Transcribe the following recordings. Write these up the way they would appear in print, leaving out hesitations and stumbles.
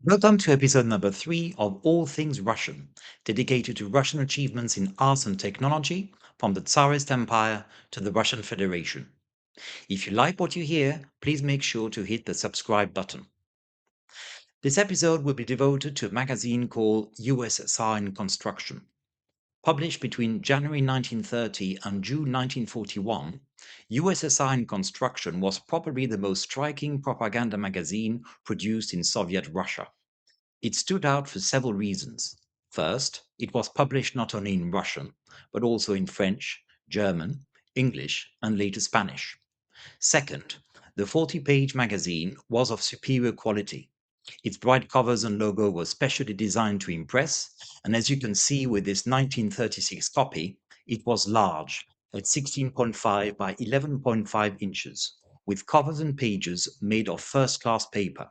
Welcome to episode number 3 of All Things Russian, dedicated to Russian achievements in arts and technology from the Tsarist Empire to the Russian Federation. If you like what you hear, please make sure to hit the subscribe button. This episode will be devoted to a magazine called USSR in Construction. Published between January 1930 and June 1941, USSR in Construction was probably the most striking propaganda magazine produced in Soviet Russia. It stood out for several reasons. First, it was published not only in Russian, but also in French, German, English, and later Spanish. Second, the 40-page magazine was of superior quality. Its bright covers and logo were specially designed to impress, and as you can see with this 1936 copy, it was large, at 16.5 by 11.5 inches, with covers and pages made of first-class paper.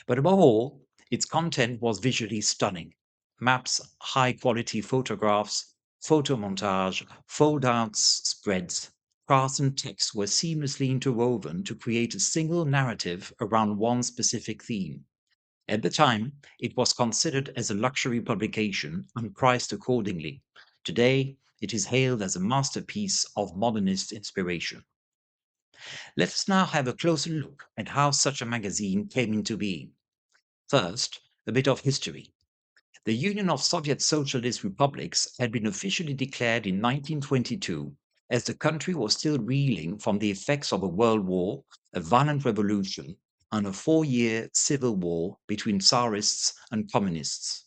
But above all, its content was visually stunning. Maps, high-quality photographs, photo montage, fold-outs, spreads, charts and text were seamlessly interwoven to create a single narrative around one specific theme. At the time, it was considered as a luxury publication and priced accordingly. Today, it is hailed as a masterpiece of modernist inspiration. Let us now have a closer look at how such a magazine came into being. First, a bit of history. The Union of Soviet Socialist Republics had been officially declared in 1922 as the country was still reeling from the effects of a world war, a violent revolution, and a 4-year civil war between Tsarists and communists.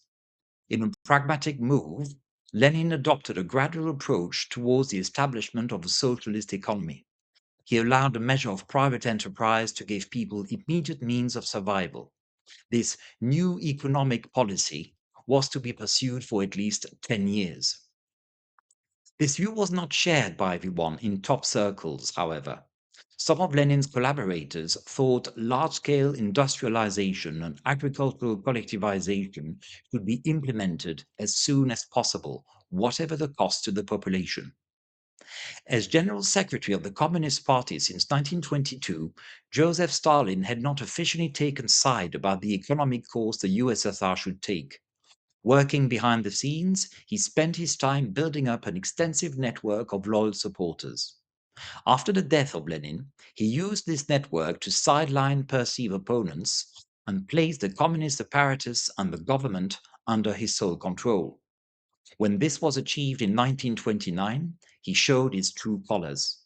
In a pragmatic move, Lenin adopted a gradual approach towards the establishment of a socialist economy. He allowed a measure of private enterprise to give people immediate means of survival. This new economic policy was to be pursued for at least 10 years. This view was not shared by everyone in top circles, however. Some of Lenin's collaborators thought large-scale industrialization and agricultural collectivization should be implemented as soon as possible, whatever the cost to the population. As General Secretary of the Communist Party since 1922, Joseph Stalin had not officially taken side about the economic course the USSR should take. Working behind the scenes, he spent his time building up an extensive network of loyal supporters. After the death of Lenin, he used this network to sideline perceived opponents and place the communist apparatus and the government under his sole control. When this was achieved in 1929, he showed his true colors.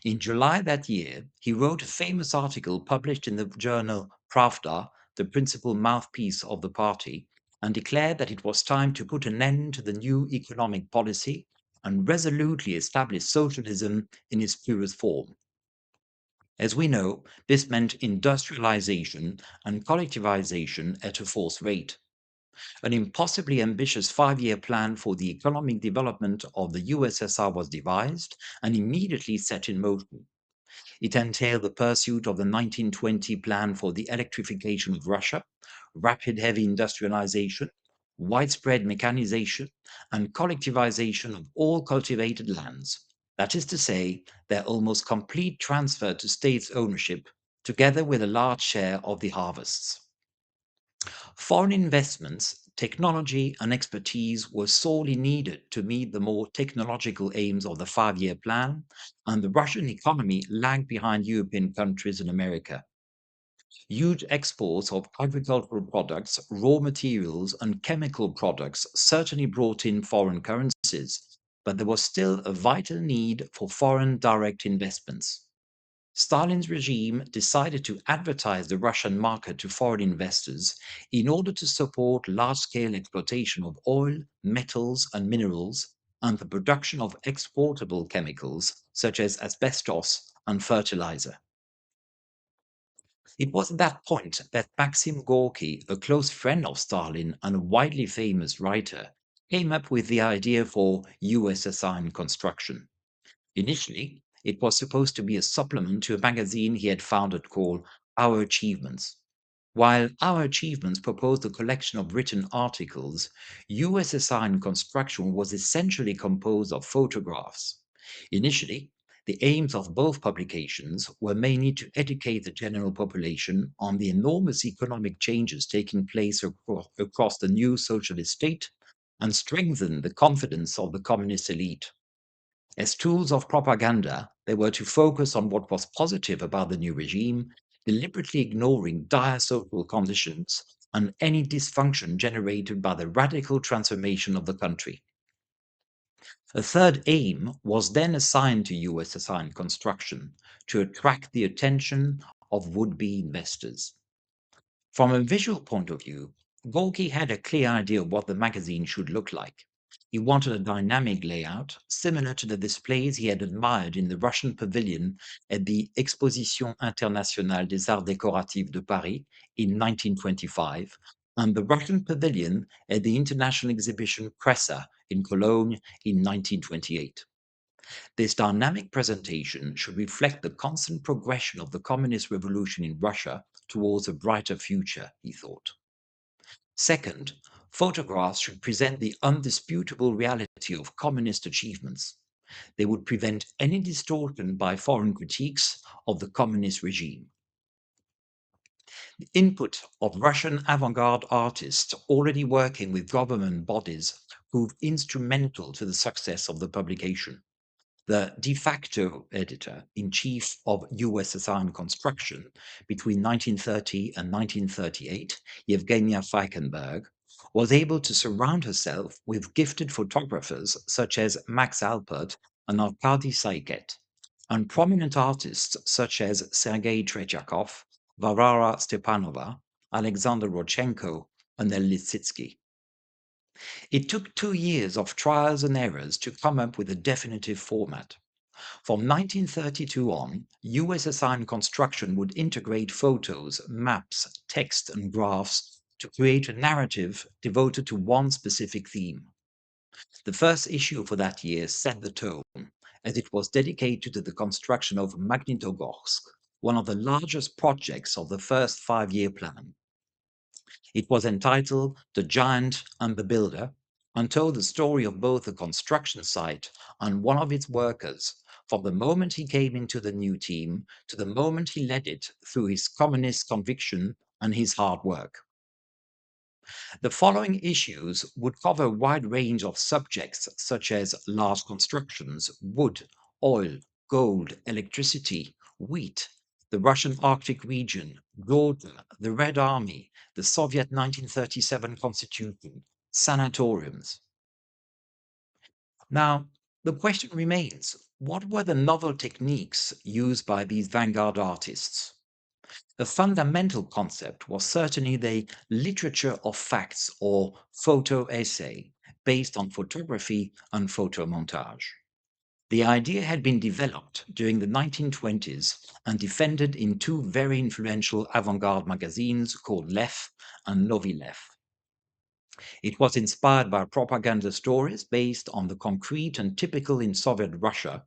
In July that year, he wrote a famous article published in the journal Pravda, the principal mouthpiece of the party, and declared that it was time to put an end to the new economic policy and resolutely establish socialism in its purest form. As we know, this meant industrialization and collectivization at a forced rate. An impossibly ambitious 5-year plan for the economic development of the USSR was devised and immediately set in motion. It entailed the pursuit of the 1920 plan for the electrification of Russia, rapid heavy industrialization, widespread mechanization, and collectivization of all cultivated lands. That is to say, their almost complete transfer to states' ownership, together with a large share of the harvests. Foreign investments, technology, and expertise were sorely needed to meet the more technological aims of the 5-year plan, and the Russian economy lagged behind European countries and America. Huge exports of agricultural products, raw materials, and chemical products certainly brought in foreign currencies, but there was still a vital need for foreign direct investments. Stalin's regime decided to advertise the Russian market to foreign investors in order to support large-scale exploitation of oil, metals, and minerals, and the production of exportable chemicals such as asbestos and fertilizer. It was at that point that Maxim Gorky, a close friend of Stalin and a widely famous writer, came up with the idea for USSR in Construction. Initially, it was supposed to be a supplement to a magazine he had founded called Our Achievements. While Our Achievements proposed a collection of written articles, USSR in Construction was essentially composed of photographs. Initially, The aims of both publications were mainly to educate the general population on the enormous economic changes taking place across the new socialist state and strengthen the confidence of the communist elite. As tools of propaganda, they were to focus on what was positive about the new regime, deliberately ignoring dire social conditions and any dysfunction generated by the radical transformation of the country. A third aim was then assigned to USSR in Construction to attract the attention of would-be investors. From a visual point of view, Gorky had a clear idea of what the magazine should look like. He wanted a dynamic layout, similar to the displays he had admired in the Russian pavilion at the Exposition Internationale des Arts Décoratifs de Paris in 1925, and the Russian pavilion at the International Exhibition Cressa in Cologne in 1928. This dynamic presentation should reflect the constant progression of the communist revolution in Russia towards a brighter future, he thought. Second, photographs should present the undisputable reality of communist achievements. They would prevent any distortion by foreign critiques of the communist regime. The input of Russian avant-garde artists already working with government bodies proved instrumental to the success of the publication. The de facto editor-in-chief of USSR in Construction between 1930 and 1938, Yevgenia Falkenberg, was able to surround herself with gifted photographers such as Max Alpert and Arkady Saiket, and prominent artists such as Sergei Tretyakov, Varvara Stepanova, Alexander Rodchenko, and El Lisitsky. It took 2 years of trials and errors to come up with a definitive format. From 1932 on, USSR in Construction would integrate photos, maps, text, and graphs to create a narrative devoted to one specific theme. The first issue for that year set the tone, as it was dedicated to the construction of Magnitogorsk, one of the largest projects of the first 5-year plan. It was entitled The Giant and the Builder, and told the story of both the construction site and one of its workers, from the moment he came into the new team to the moment he led it through his communist conviction and his hard work. The following issues would cover a wide range of subjects such as large constructions, wood, oil, gold, electricity, wheat, the Russian Arctic region, Georgia, the Red Army, the Soviet 1937 Constitution, sanatoriums. Now, the question remains, what were the novel techniques used by these vanguard artists? The fundamental concept was certainly the literature of facts or photo essay based on photography and photomontage. The idea had been developed during the 1920s and defended in 2 very influential avant-garde magazines called Lev and Novi Lev. It was inspired by propaganda stories based on the concrete and typical in Soviet Russia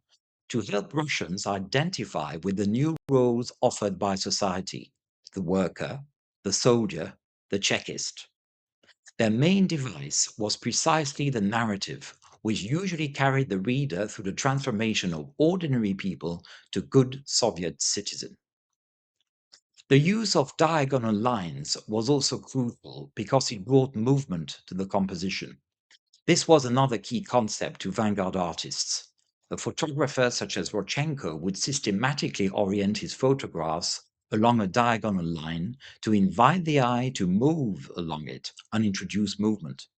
to help Russians identify with the new roles offered by society: the worker, the soldier, the Chekist. Their main device was precisely the narrative, which usually carried the reader through the transformation of ordinary people to good Soviet citizens. The use of diagonal lines was also crucial because it brought movement to the composition. This was another key concept to vanguard artists. A photographer such as Rodchenko would systematically orient his photographs along a diagonal line to invite the eye to move along it and introduce movement.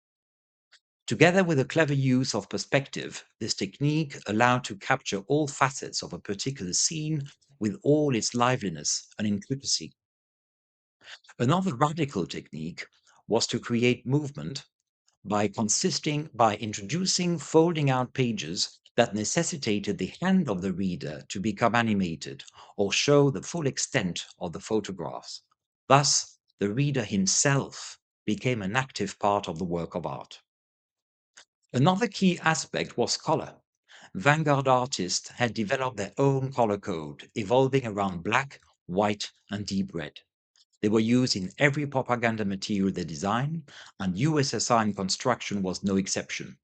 Together with a clever use of perspective, this technique allowed to capture all facets of a particular scene with all its liveliness and intricacy. Another radical technique was to create movement by introducing folding out pages that necessitated the hand of the reader to become animated or show the full extent of the photographs. Thus, the reader himself became an active part of the work of art. Another key aspect was color. Vanguard artists had developed their own color code, evolving around black, white, and deep red. They were used in every propaganda material they designed, and USSR in Construction was no exception.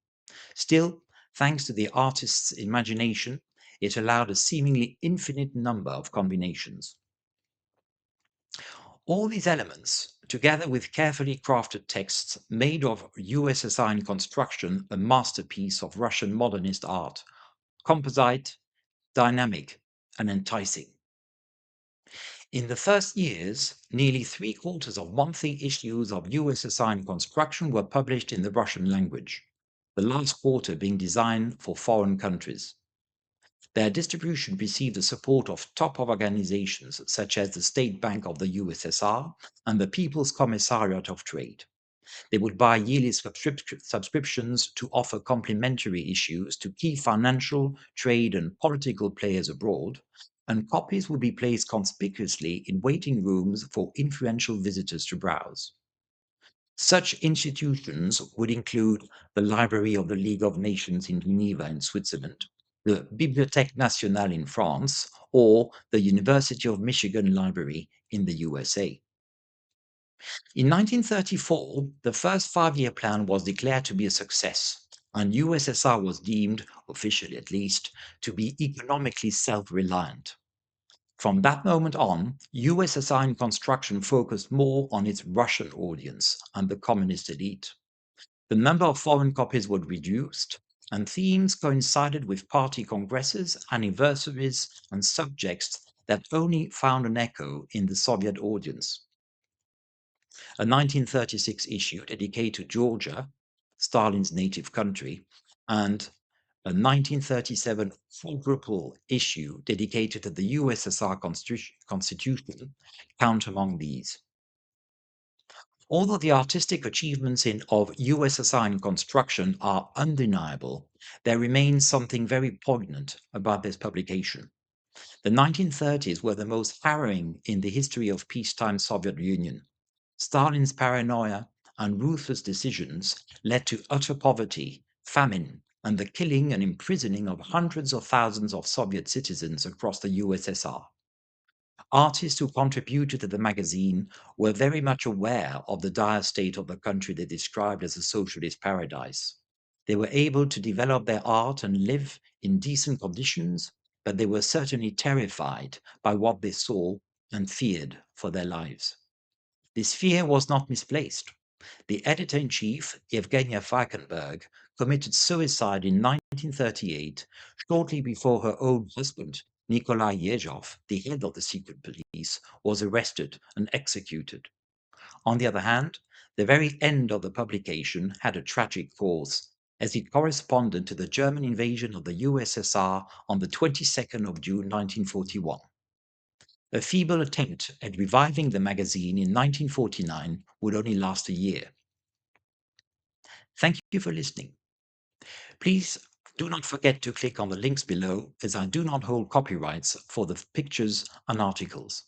Still, thanks to the artist's imagination, it allowed a seemingly infinite number of combinations. All these elements, together with carefully crafted texts, made of USSR in Construction a masterpiece of Russian modernist art, composite, dynamic, and enticing. In the first years, nearly 3/4 of monthly issues of USSR in Construction were published in the Russian language, the last quarter being designed for foreign countries. Their distribution received the support of top organizations such as the State Bank of the USSR and the People's Commissariat of Trade. They would buy yearly subscriptions to offer complementary issues to key financial, trade, and political players abroad, and copies would be placed conspicuously in waiting rooms for influential visitors to browse. Such institutions would include the Library of the League of Nations in Geneva in Switzerland, the Bibliothèque Nationale in France, or the University of Michigan Library in the USA. In 1934, the first 5-year plan was declared to be a success, and USSR was deemed, officially at least, to be economically self-reliant. From that moment on, USSR in Construction focused more on its Russian audience and the communist elite. The number of foreign copies was reduced, and themes coincided with party congresses, anniversaries, and subjects that only found an echo in the Soviet audience. A 1936 issue dedicated to Georgia, Stalin's native country, and a 1937 quadruple issue dedicated to the USSR Constitution count among these. Although the artistic achievements of USSR in Construction are undeniable, there remains something very poignant about this publication. The 1930s were the most harrowing in the history of peacetime Soviet Union. Stalin's paranoia and ruthless decisions led to utter poverty, famine, and the killing and imprisoning of hundreds of thousands of Soviet citizens across the USSR. Artists who contributed to the magazine were very much aware of the dire state of the country they described as a socialist paradise. They were able to develop their art and live in decent conditions, but they were certainly terrified by what they saw and feared for their lives. This fear was not misplaced. The editor-in-chief, Yevgenia Falkenberg, committed suicide in 1938, shortly before her own husband, Nikolai Yezhov, the head of the secret police, was arrested and executed. On the other hand, the very end of the publication had a tragic cause, as it corresponded to the German invasion of the USSR on the 22nd of June 1941. A feeble attempt at reviving the magazine in 1949 would only last a year. Thank you for listening. Please do not forget to click on the links below, as I do not hold copyrights for the pictures and articles.